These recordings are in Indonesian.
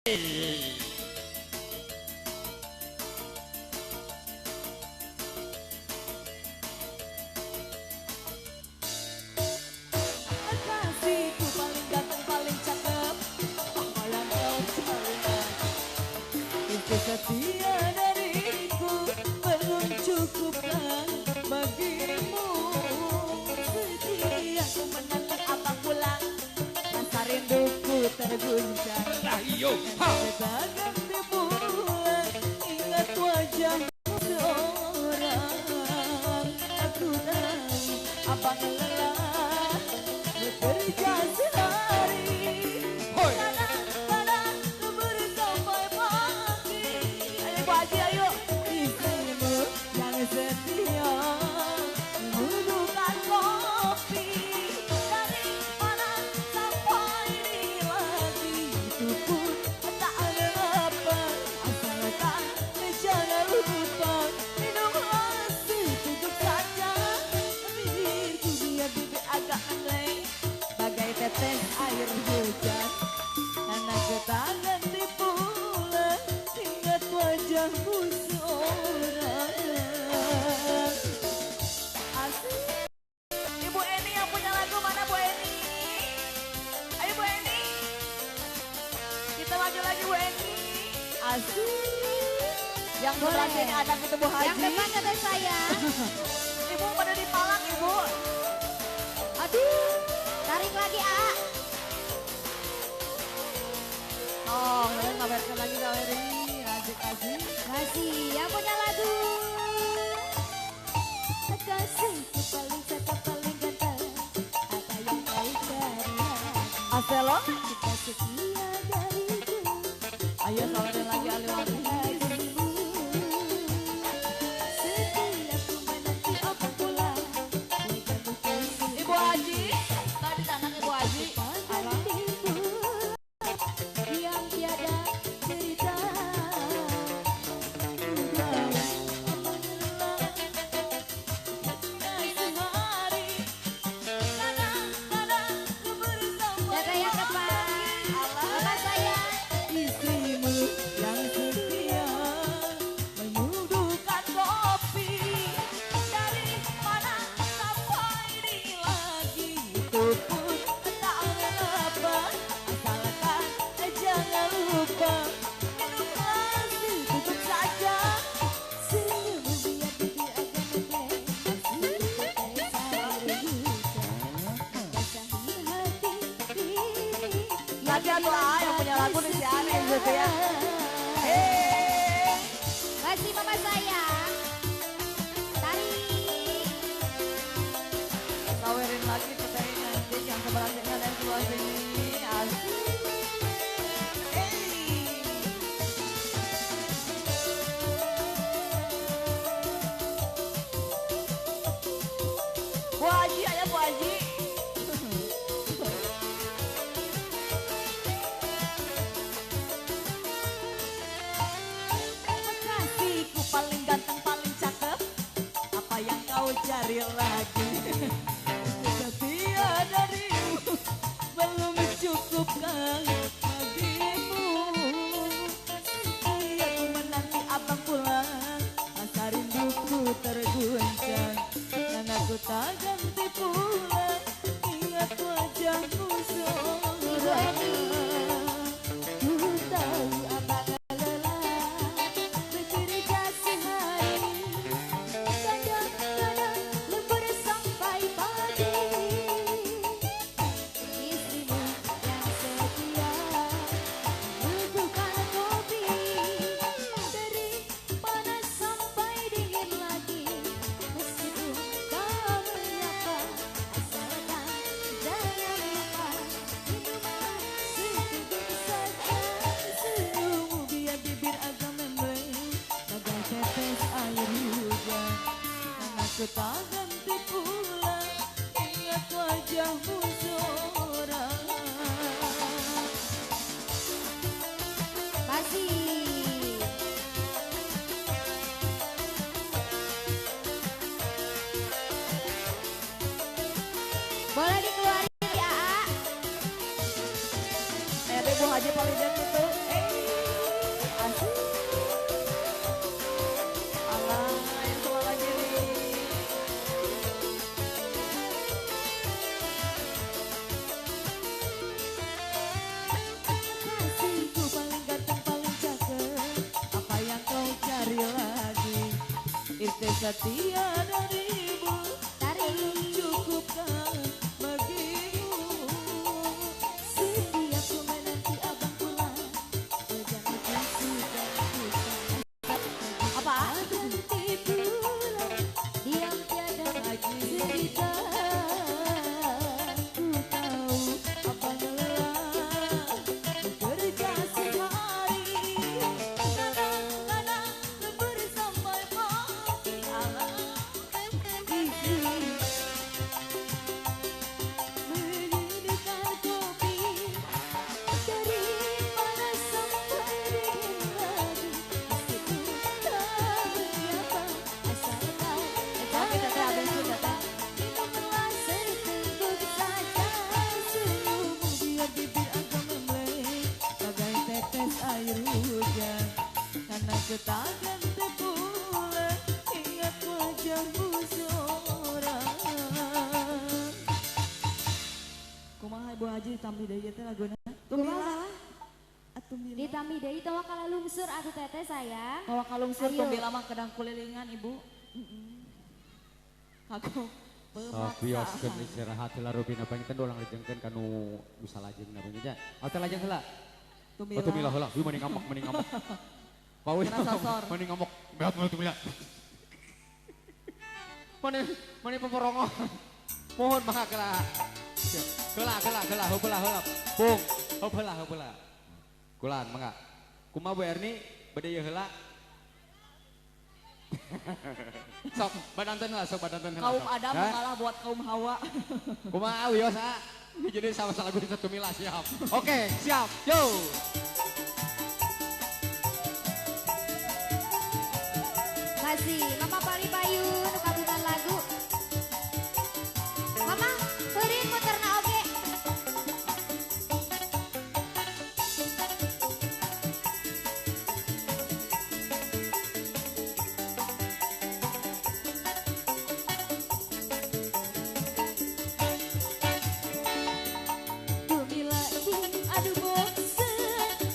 Kasihku paling ganteng paling cakep, apa yang kau cari lagi? Itu setia dariku belum cukupkan bagimu. Setia ku menanti abang pulang, rasa rinduku terguncang. Kita ganti pulang, ingat wajahmu seorang. Aku tahu abang lelah bekerja sehari, kadang-kadang lembur sampai pagi. Ayo Bu Haji, ayo. Istrimu yang setia membutuhkan kopi dari mana sampai di lagi. Itu pun tak ada apa, asalkan jangan lupa minumlah secukup saja. Bibirku biar bibir agak meleng bagai tetes air hujan. Karena kita ganti pulang, ingat wajahmu seorang. Asik. Ibu Eni yang punya lagu, mana Bu Eni? Ayo Bu Eni, kita maju lagi Bu Eni. Asik. Yang sebelah sini ada kita Bu Haji. Yang depan kata saya. Ibu pada dipalang Ibu. Aduh, tarik lagi A. Oh, kalian ngabarkan lagi Galeri. Asik. Kasih yang punya lagu. Kasihku paling cakep paling ganteng, apa yang kau cari? Aselo. Kita setia dariku. Ayo sawerin lagi Aliwati. Setiap ku menanti abang pulang, wajahmu tersenyum. Ibu Haji, tadi anak Ibu Haji. Tangan timbul yang tiada cerita. Udah mengelah sehari, kadang-kadang ku bersama Jaga yang depan. Bapak saya. istrimu yang setia menyuguhkan kopi dari mana sampai di lagi. Itu pun tak mengapa, asalkan jangan lupa minumlah secukup saja. Senyummu biar bibir agak meleng, masih tetes air hujan. Basahi hati ini. Lagi atau yang punya lagu di sini gitu ya. Kasih mama saya. Tarik. Sawerin lagi petai nanti yang sebelah sini dan sebelah sini. Asik. Bu Haji, ayo Bu Haji. Kasihku paling ganteng paling cakep, apa yang kau cari lagi? Setia darimu belum cukupkan bagimu. Setia ku menanti abang pulang, masa rinduku terguncang. Dan aku tak ganti pulang, ingat wajahmu seorang. Ku tahu abang lelah bekerja sehari, kadang-kadang lembur sampai pagi. Istrimu yang setia membutuhkan kopi dari panas sampai dingin lagi. Meskipun kau menyapa, asalkan jangan lupa minumlah secukup saja. Senyummu biar bibir agak membleng bagai tetes air hujan. Dan aku tak ganti pulang, ingat wajahmu seorang. Kasih. Boleh dikeluarin di AA. Bu Haji paling itu. setia darimu Tarik. cukupkan bagimu. Setiap ku menanti abang pulang, jangan ku suka. Apa? Berhenti pulang, diam tiada Lagi cerita. Ku tahu abang lelah, bekerja sehari, kadang-kadang lembur sampai pagi. Alam menyediakan kopi dari mana sampai dingin lagi. Meski ku tahu apa asal kau Tapi teteh habis itu teteh minumlah seteguk saja senyummu. biar bibir agak membelai bagai tetes air hujan. Karena ketakan terpulang ingat wajahmu seorang. Kumaha Ibu Haji tambi deui teh laguna? Kumaha? Atumbila. Ditami deui tawa kala lungsur atuh teteh sayang. Bawa kalungsur Ayo. tumbila mah kedang kulilingan Ibu. Aku Bioskeun istirahat heula rubina panginten ulang lejengkeun kanu bisa lajeng narunya nya. Atuh lajeng heula. tumbila. Atuh mila heula, ieu mending ngamok, mending ngamok. Pawi Kena sosor. mending ngamok. Beat mah tuh mila. Mending peporongo. Mohon mangga kela. Kela, heupeula. Pung, heupeula. Kulan mangga. Kumaha Bu Erni bade ieu heula. Sok badanten heula, sok badanten heula. Kaum sok. Adam Hah? mengalah buat kaum Hawa. Kumaha wios ha? Jadi sama lagu di satu mila siap. Oke, siap. Yo. Masih Mama Pari Bayu nu kagungan lagu. Mama, beureun muterna oge. Tumilah ing adu bosen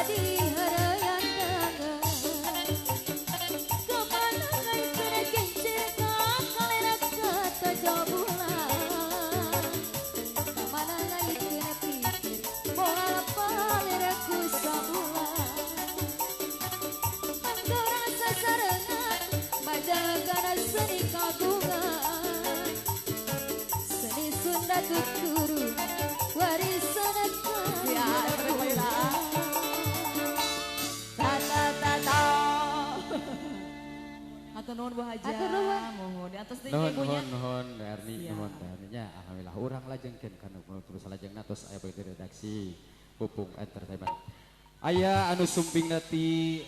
di harayan dangan kemanangan kena kincir kalena kata jabulan kemanangan kena pikir bola paleraku sabulan anggaran sasarangan majalagana seni kagungan seni Sunda tuturun warisan Ya, baiklah. Tata tata. Atur nuhun Bu Haja. Atur nuhun. Mohon di atas tinggi Nuhun ibunya. nuhun Erni Siap. nuhun Erninya alhamdulillah urang lajengkeun kana terus lajengna tos aya begitu redaksi Pupung Entertainment. Aya anu sumping nanti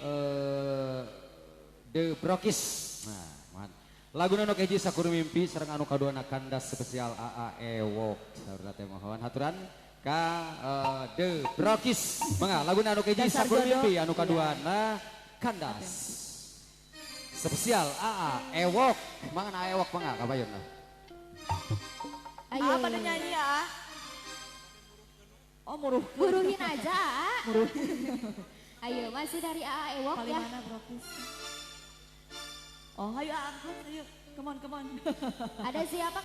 The Brokis. Nah, man. Laguna nu keji Sakuru Mimpi sareng anu kaduana kandas spesial AA Ewok. Saurna teh mohon haturan ka The Brokis. Mangga laguna anu keji Dasar Sakuru jodoh. Mimpi anu kaduana kandas. Spesial AA Ewok. Mangga Ewok mangga kabayun lah. Ayo. Apa ada nyanyi ya? Oh muruh. Buruhin aja. Ayo masih dari AA Ewok Paling ya. mana Brokis? Oh ayo angkat ayo. Come on come on. Ada siapa?